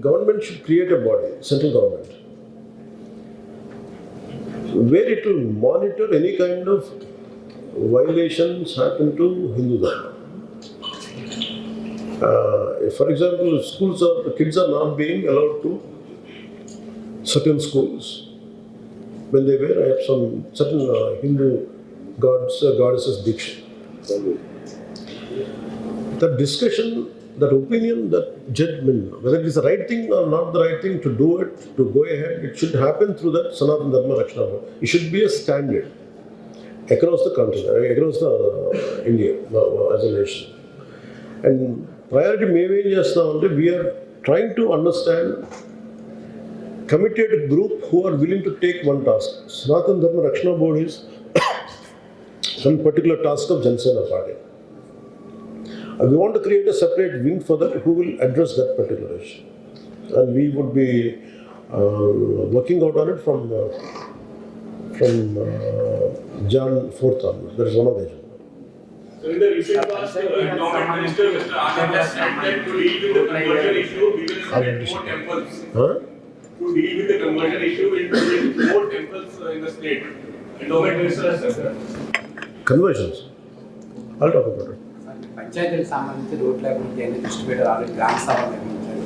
government should create a body, central government, where it will monitor any kind of violations happen to Hindu Dharma. For example, the kids are not being allowed to certain schools. When they were, I have some certain Hindu goddesses Diksha. That discussion, that opinion, that judgment, whether it is the right thing or not the right thing to do it, to go ahead, it should happen through that Sanatana Dharma Rakshana Board. It should be a standard across the country, across the India as a nation. And priority we are trying to understand committed group who are willing to take one task. Sanatana Dharma Rakshana Board is one particular task of Jansena Party. We want to create a separate wing for that who will address that particular issue. And we would be working out on it from Jan 4th onwards. That is one of the agenda. So in the recent past, Endowment Minister Mr. Anand has said that to deal with the conversion issue, we will select more temples. To deal with the conversion issue, we will select more temples in the state. Endowment Minister has said that. Conversions? I'll talk about it. పంచాయతీలకు సంబంధించి road లేకపోతే ఎన్ని దృష్టి పెట్టారు already గ్రామ సభ నిర్మించారు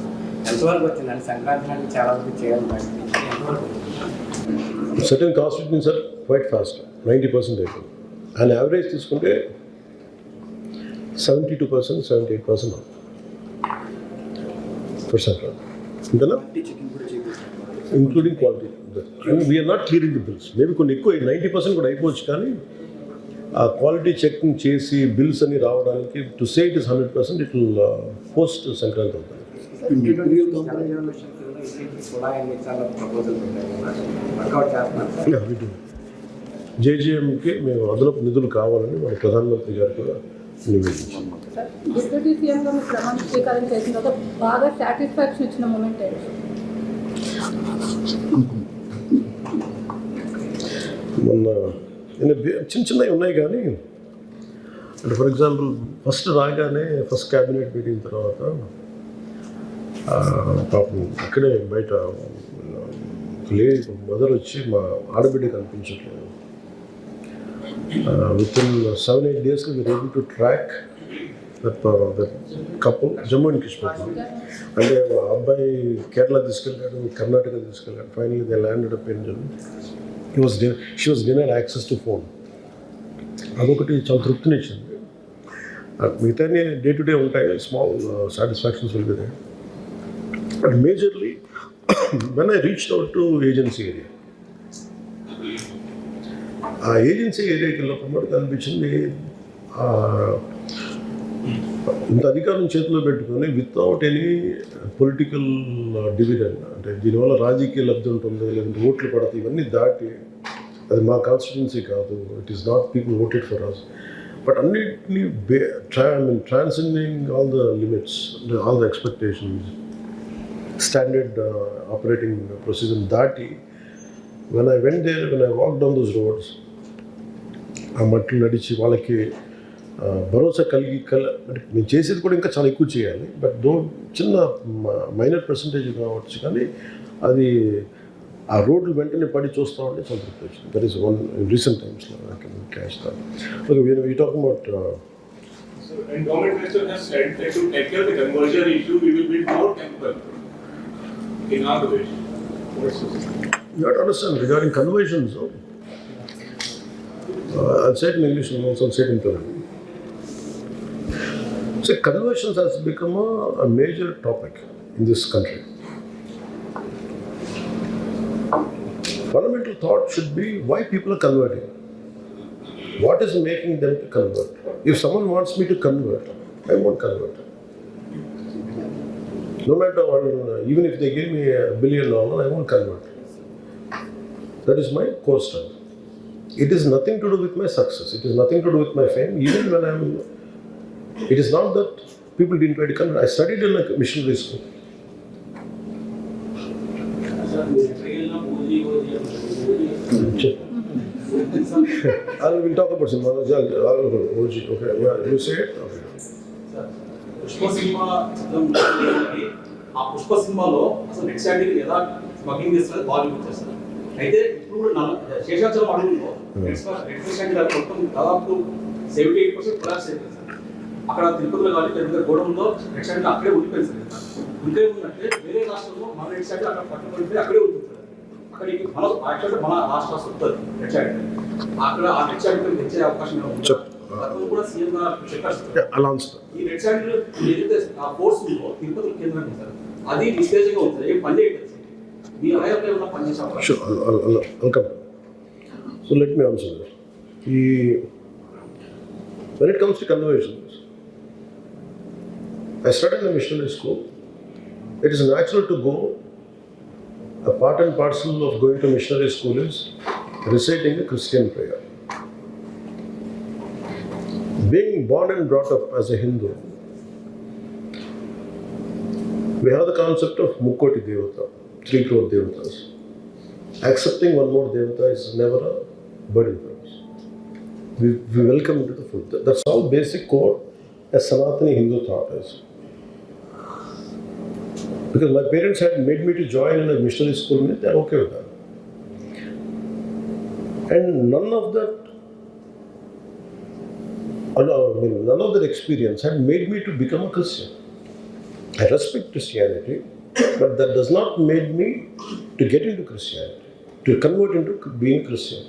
ఎంతవరకు వచ్చిందండి సంక్రాంతి నాటికి చాలా వరకు చేయాలి ఎంతవరకు Certain constituencies are quite fast, 90% అయిపోయింది. And average తీసుకుంటే 72%, 78% for Sankrant. ఇంతేనా? Including quality. And we are not clearing the bills. Maybe కొన్ని ఎక్కువ 90% కూడా అయిపోవచ్చు కానీ ఆ క్వాలిటీ చెకింగ్ చేసి బిల్స్ అన్ని రావడానికి to say it is 100%, it will post Sankranti అవుతుంది. జేజేఎంకి మేము అదనపు నిధులు కావాలని మన ప్రధానమంత్రి గారు కూడా నివేదించాం. డిప్యూటీ సీఎంగా మీరు ప్రమాణ స్వీకారం చేసిన తర్వాత బాగా సాటిస్ఫాక్షన్ ఇచ్చిన మూమెంట్ ఏంటి? మొన్న చిన్న చిన్నవి ఉన్నాయి కానీ అంటే ఫర్ ఎగ్జాంపుల్ ఫస్ట్ రాగానే ఫస్ట్ క్యాబినెట్ మీటింగ్ తర్వాత పాపం అక్కడే బయట మదర్ వచ్చి మా ఆడబిడ్డ కనిపించట్లేదు. With in 7-8 days we were able to track that couple Jammu and Kashmir. అంటే అబ్బాయి కేరళ తీసుకెళ్ళాడు, కర్ణాటక తీసుకెళ్ళాడు. Finally they landed up in Jammu. She was denied access to phone. అదొకటి చాలా తృప్తినిచ్చింది. మిగతా డే టు డే ఉంటాయి, small satisfactions will be there. But majorly when I reached out to agency area, ఆ ఏజెన్సీ ఏరియాకి వెళ్ళినప్పుడు కనిపించింది ఇంత అధికారం చేతిలో పెట్టుకొని వితౌట్ ఎనీ పొలిటికల్ డివిడెండ్, అంటే దీనివల్ల రాజకీయ లబ్ధి ఉంటుంది లేదంటే ఓట్లు పడతాయి, ఇవన్నీ దాటి అది మా కాన్స్టిట్యున్సీ కాదు, it is not people voted for us, but అన్నిటినీ transcending all the limits, all the expectations, standard operating procedure దాటి when I went there, when I walked down those roads, ఆ మట్లు నడిచి వాళ్ళకి భరోసా కలిగి నేను చేసేది కూడా ఇంకా చాలా ఎక్కువ చేయాలి, బట్ చిన్న మైనర్ పర్సంటేజ్ కావచ్చు కానీ అది ఆ రోడ్లు వెంటనే పడి చూస్తూ ఉంటే చాలా తృప్తి వచ్చింది. That is one in recent టైమ్స్లో I can catch that. Okay, we talk about So, Endowment Minister has said that to tackle the conversion issue, we will build more temple in our village. You have to understand regarding conversions. I'll say it in English and also I'll say it in Telugu. So conversions has become a major topic in this country. Fundamental thought should be why people are converting. What is making them to convert? If someone wants me to convert, I won't convert. No matter what, even if they give me $1 billion, I won't convert. That is my core strength. It is nothing to do with my success. It is nothing to do with my fame. Even when it is not that people didn't try to convert. I studied in a missionary school. We'll talk about cinema. Okay, you say it? Okay. ఆ పుష్ప సినిమాలో అసలు next hand ఎలా smuggling చేస్తున్నారు బాగా చూపించేస్తారు. అయితే ఇప్పుడు శేషాచలం అడవుల్లో next hand మొత్తం దాదాపు 78% కొలాప్స్ అయిపోయింది సార్. అక్కడ తిరుపతిలో కానీ పెద్ద గోడంలో నెక్స్ట్ హ్యాండ్ అక్కడే ఉండిపోయింది సార్. ఉంటే ఉందంటే వేరే రాష్ట్రంలో మన నెక్స్ట్ హ్యాండ్ అక్కడ పట్టుకుంటే అక్కడే ఉంటుంది సార్. అక్కడికి మన యాక్చువల్గా మన రాష్ట్ర వస్తుంది నెక్స్ట్ హ్యాండ్. అక్కడ ఆ నెక్స్ట్ హ్యాండ్ తెచ్చే అవకాశం కూడా సీఎం చెప్పారు. ఈ నెక్స్ట్ హ్యాండ్ ఏదైతే ఆ ఫోర్స్ ఉందో తిరుపతి కేంద్రం సార్, అది నిస్తేజంగా ఉంటుంది, ఏం పని చేయట్లేదు సార్. మీ అలయంలో ఏమైనా పని చేసే అవకాశం? So let me answer this. When it comes to conversions, I studied in a missionary school. It is natural to go. A part and parcel of going to missionary school is reciting a Christian prayer. Being born and brought up as a Hindu, we have the concept of Mukoti Devata, 3 crore Devatas. Accepting one more Devata is never a burden for us. We welcome into the fold. That's all basic core as Sanatani Hindu thought is. Because my parents had made me to join in a missionary school, they're okay with that. And none of that experience had made me to become a Christian. I respect Christianity, but that does not make me to get into Christianity, to convert into being Christian.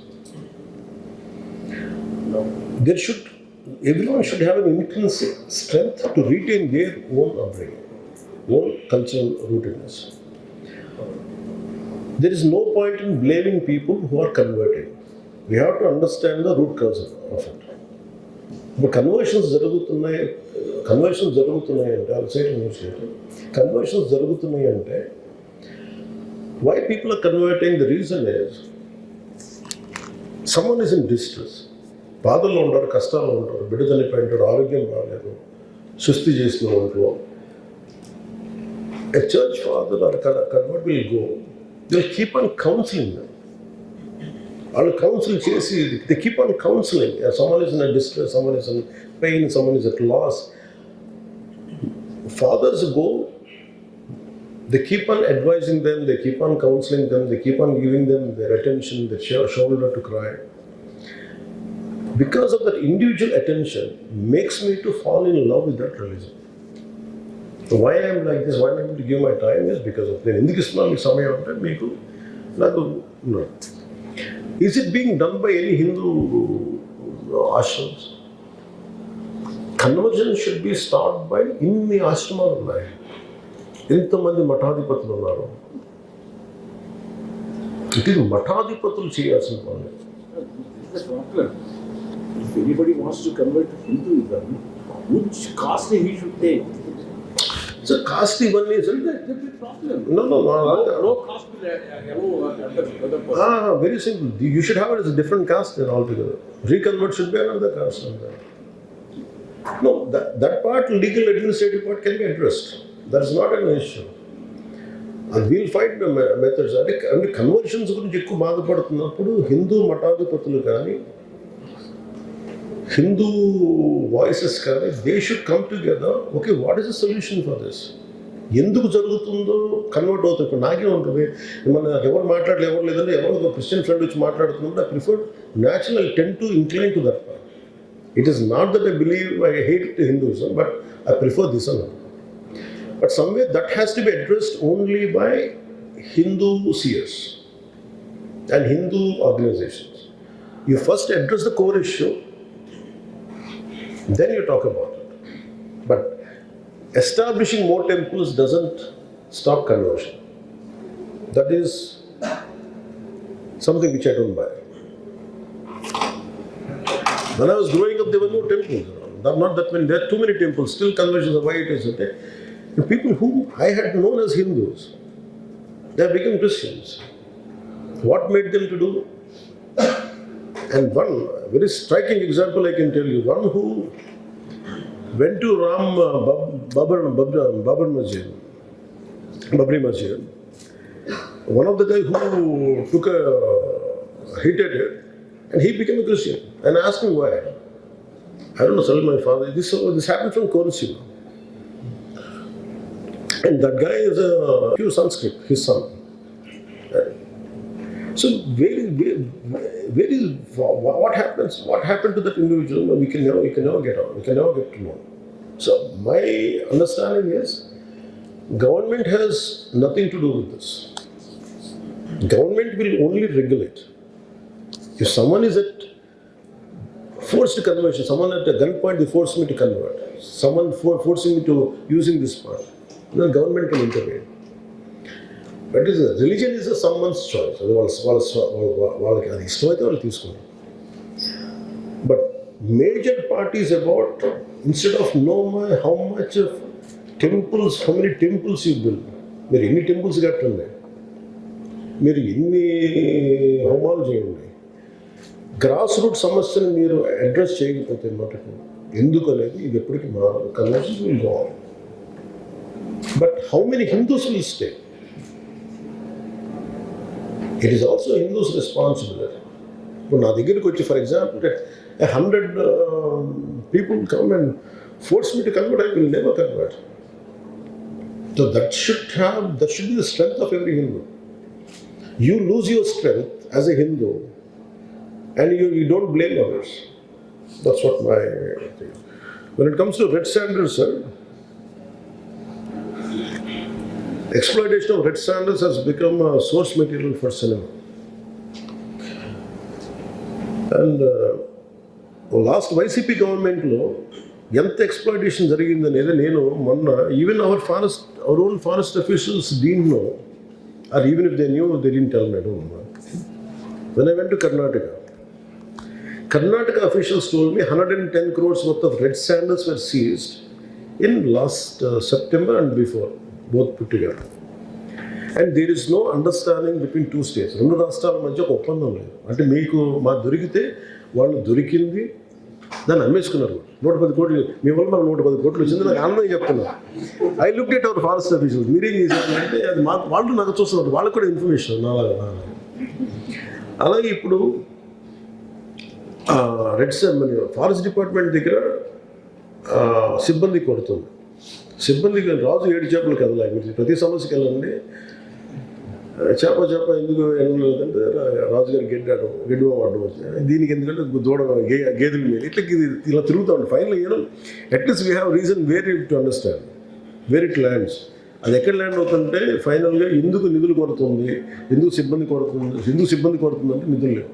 Everyone should have an intrinsic strength to retain their own upbringing, own cultural rootedness. There is no point in blaming people who are converting. We have to understand the root cause of it. But conversions జరుగుతున్నాయి అంటే I'll say it later. Conversions జరుగుతున్నాయి అంటే why people are converting, the reason is someone is in distress. బాధల్లో ఉంటారు, కష్టాల్లో ఉంటారు, బిడ్డ చనిపోయింటాడు, ఆరోగ్యం బాగాలేదు, సుస్థి చేసిన ఒంట్లో. A church father or a convert will go, they'll keep on counseling them. I'll counsel చేసి, they keep on counseling. Someone is in a distress, someone is in pain, someone is at loss. Fathers go, they keep on advising them, they keep on counseling them, they keep on giving them their attention, their shoulder to cry. Because of that individual attention makes me to fall in love with that religion. So why I am like this, why I am able to give my time is because of that. ఎందుకు ఇస్తున్నాను మీకు సమయం అంటే మీకు నాకు. Is it being done by any Hindu ashrams? Conversion should be started by ఇన్ని ఆశ్రమాలు ఉన్నాయి, ఎంతమంది మఠాధిపతులు ఉన్నారు. ఇది మఠాధిపతులు చేయాల్సిన పని. If anybody wants to convert to Hinduism, which caste he should take? So caste even is That's a big problem. no No caste will very simple. You should have it as a different caste then altogether. Reconvert should be another caste. No, that part, legal administrative part can be addressed. That is not an issue. And we'll find the methods. అంటే conversions గురించి ఎక్కువ బాధపడుతున్నప్పుడు హిందూ మఠాధిపతులు కానీ Hindu voices కానీ they should come together. Okay, what is the solution for this? ఎందుకు జరుగుతుందో convert అవుతుంది. ఇప్పుడు నాకే ఉంటుంది, మన ఎవరు మాట్లాడలేదు, ఎవరు లేదంటే ఎవరో ఒక క్రిస్టియన్ ఫ్రెండ్ వచ్చి మాట్లాడుతున్నప్పుడు I prefer natural, I tend to incline to that part. It is not that I believe I hate Hinduism, but I prefer this one. But somewhere that has to be addressed only by Hindu seers and Hindu organizations. You first address the core issue, then you talk about it. But establishing more temples doesn't stop conversion. That is something which I don't buy. When I was growing up, there were no temples around. Not that many. There are too many temples. Still conversions are why it is. Okay? The people whom I had known as Hindus, they have become Christians. What made them to do? And one very striking example I can tell you. One who went to Babri Masjid. One of the guys who took a hit at it, and he became a Christian. And I asked him why. I don't know, tell my father, this happened from Korensiva. And that guy is a pure Sanskrit, his son. So where is what happens? What happened to that individual? We can never get out. We can never get to know. So my understanding is, government has nothing to do with this. Government will only regulate. If someone is at forced conversion, someone at a gunpoint, they force me to convert. Someone forcing me to using this part, then government can intervene. But religion is someone's choice. But major part is about, instead of know how much of temples, how many temples you build. There are any temples got to there. There are any homalu cheyandi. Grassroots సమస్యను మీరు address చేయకపోతే మటుకు ఎందుకు అనేది ఇది ఎప్పటికీ మా conversion will go on. But how many Hindus will stay? It is also Hindus responsibility. ఇప్పుడు నా దగ్గరికి వచ్చి, for example, 100 people come and force me to convert, I will never convert. So that should be the strength of every Hindu. You lose your strength as a Hindu, and you don't blame others. That's what my thing is. When it comes to red sandals, sir, exploitation of red sandals has become a source material for cinema. And last YCP government lo ఎంత exploitation జరిగిందనేది నేను మొన్న, even our own forest officials didn't know, or even if they knew, they didn't tell me. I don't know. When I went to Karnataka officials told me 110 crores worth of red sandals were seized in last September and before, both put together. And there is no understanding between two states. రెండు రాష్ట్రాల మధ్య ఒక ఒప్పందం లేదు. అంటే మీకు మా దొరికితే వాళ్ళు దొరికింది దాన్ని అమ్మేసుకున్నారు. 110 కోట్లు మీ వల్ల నాకు 110 కోట్లు వచ్చింది, నాకు ఆనందంగా చెప్తున్నారు. I look at our forest officers, మీరేం చేశారంటే అది వాళ్ళు నాకు చూస్తున్నారు, వాళ్ళకి కూడా ఇన్ఫర్మేషన్ నాలాగా. అలాగే ఇప్పుడు ఫారెస్ట్ డిపార్ట్మెంట్ దగ్గర సిబ్బంది కొడుతుంది. సిబ్బందికి రాజు 7 చేపలు కదలా. మీరు ప్రతి సమస్యకి వెళ్ళండి, చేప ఎందుకు వెళ్ళలేదంటే రాజుగారి గడ్డి వాడడం వచ్చింది, దీనికి ఎందుకంటే దూడ గేదెల మీద ఇట్లా ఇలా తిరుగుతూ ఉంటుంది. Final at least we have reason where it to understand where it lands. అది ఎక్కడ ల్యాండ్ అవుతుంటే ఫైనల్గా ఎందుకు నిధులు కొడుతుంది, ఎందుకు సిబ్బంది కొడుతుంది అంటే నిధులు లేవు.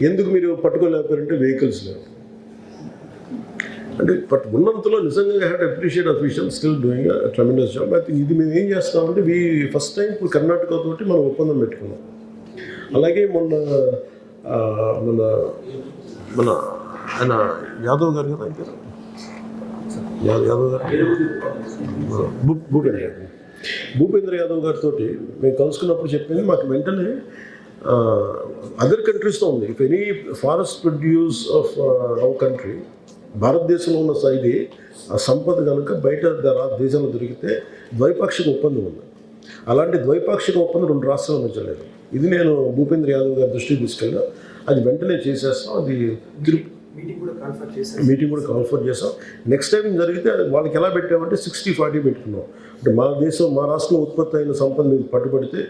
ఎందుకు మీరు పట్టుకోలేకపోయారంటే వెహికల్స్ లేవు. అంటే బట్ ఉన్నంతలో నిజంగా had appreciate officials still doing tremendous job. అయితే ఇది మేము ఏం చేస్తామంటే ఫస్ట్ టైం ఇప్పుడు కర్ణాటక తోటి మనం ఒప్పందం పెట్టుకున్నాం. అలాగే మొన్న ఆయన యాదవ్ గారు కదా, ఇంకా యాదవ్ గారు భూపేంద్ర యాదవ్ గారితో మేము కలుసుకున్నప్పుడు చెప్పింది మాకు వెంటనే అదర్ కంట్రీస్తో ఉంది. If any forest produce of our country, భారతదేశంలో ఉన్న ఇది ఆ సంపద కనుక బయట దేశంలో దొరికితే ద్వైపాక్షిక ఒప్పందం ఉంది. అలాంటి ద్వైపాక్షిక ఒప్పందం 2 రాష్ట్రాల మధ్య లేదు. ఇది నేను భూపేంద్ర యాదవ్ గారి దృష్టికి తీసుకెళ్ళా. అది వెంటనే చేసేస్తాం. అది మీటింగ్ కూడా కాన్ఫర్ట్ చేస్తాం. నెక్స్ట్ టైం జరిగితే వాళ్ళకి ఎలా పెట్టామంటే 60-40 పెట్టుకున్నాం. అంటే మా రాష్ట్రంలో ఉత్పత్తి అయిన సంపద మీరు పట్టుబడితే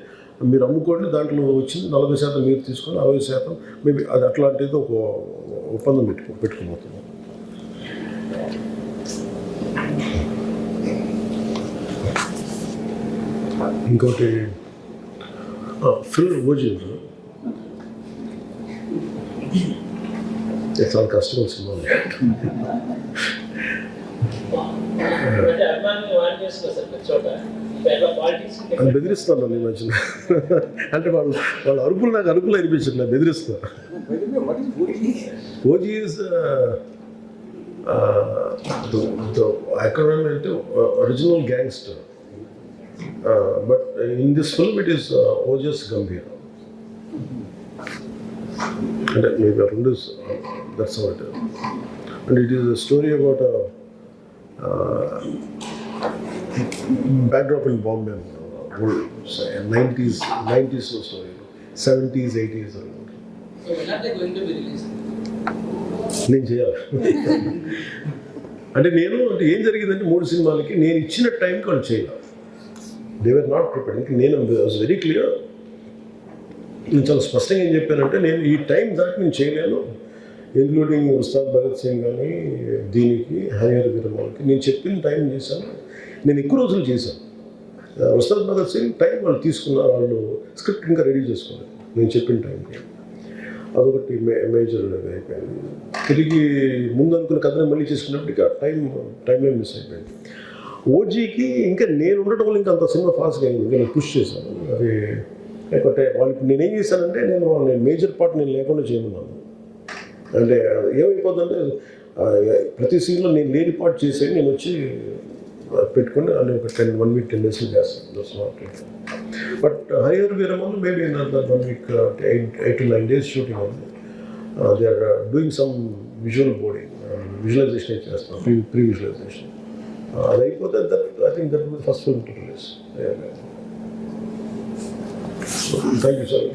మీరు అమ్ముకోండి, దాంట్లో వచ్చింది 40% మీరు తీసుకొని 60% మేబీ అది అట్లాంటిది ఒక ఒప్పందం పెట్టుకోబోతున్నాం. ఇంకోటి ఫిల్ ఓజీ చాలా కష్టమైన సినిమా. అని బెదిరిస్తాను ఈ మధ్యన. అంటే వాళ్ళ అరుపులు నాకు అరుపులు అనిపించట్లేదు, బెదిరిస్తారు. OG is the acronym into original gangster, but in this film it is Ojas Gambhir, and maybe around this, that's how it is. And it is a story about a backdrop in Bombay, old 90s story, 70s, 80s. So when are they going to be released? నేను చేయాలి. అంటే ఏం జరిగిందంటే 3 సినిమాలకి నేను ఇచ్చిన టైంకి వాళ్ళు చేయాలి. They were not prepared. ఇంకా నేను వాజ్ వెరీ క్లియర్. నేను చాలా స్పష్టంగా ఏం చెప్పానంటే నేను ఈ టైం దాకా నేను చేయలేను, ఇంక్లూడింగ్ ఉస్తాద్ భగత్ సింగ్ కానీ దీనికి హరియర్ విరమోల్కి నేను చెప్పిన టైం చేశాను. నేను ఎక్కువ రోజులు చేశాను. ఉస్తాద్ భగత్ సింగ్ టైం వాళ్ళు తీసుకున్నారు, వాళ్ళు స్క్రిప్ట్ ఇంకా రెడీ చేసుకోలేదు నేను చెప్పిన టైంకి. అదొకటి మేజర్ అయిపోయింది. తిరిగి ముందు అనుకున్న కథను మళ్ళీ చేసుకున్నప్పటికీ ఆ టైంలైన్ మిస్ అయిపోయింది. ఓజీకి ఇంకా నేను ఉండటం వల్ల ఇంకా అంత సినిమా ఫాస్ట్గా అయింది. ఇంకా నేను పుష్ చేశాను. అది లేకపోతే వాళ్ళు నేనేం చేశానంటే నేను మేజర్ పార్ట్ నేను లేకుండా చేయమన్నాను. అంటే ఏమైపోతుందంటే ప్రతి సీన్లో నేను లేని పార్ట్ చేసేది నేను వచ్చి పెట్టుకుని అది ఒక 1 week 10 days చేస్తాను. But Harihara Veeramallu maybe 1 week 8 to 9 days shooting ఉంది. They are doing some visual boarding, visualization చేస్తాం, ప్రీ విజువలైజేషన్. అది అయిపోతే I think that will first film to release. Thank you sir.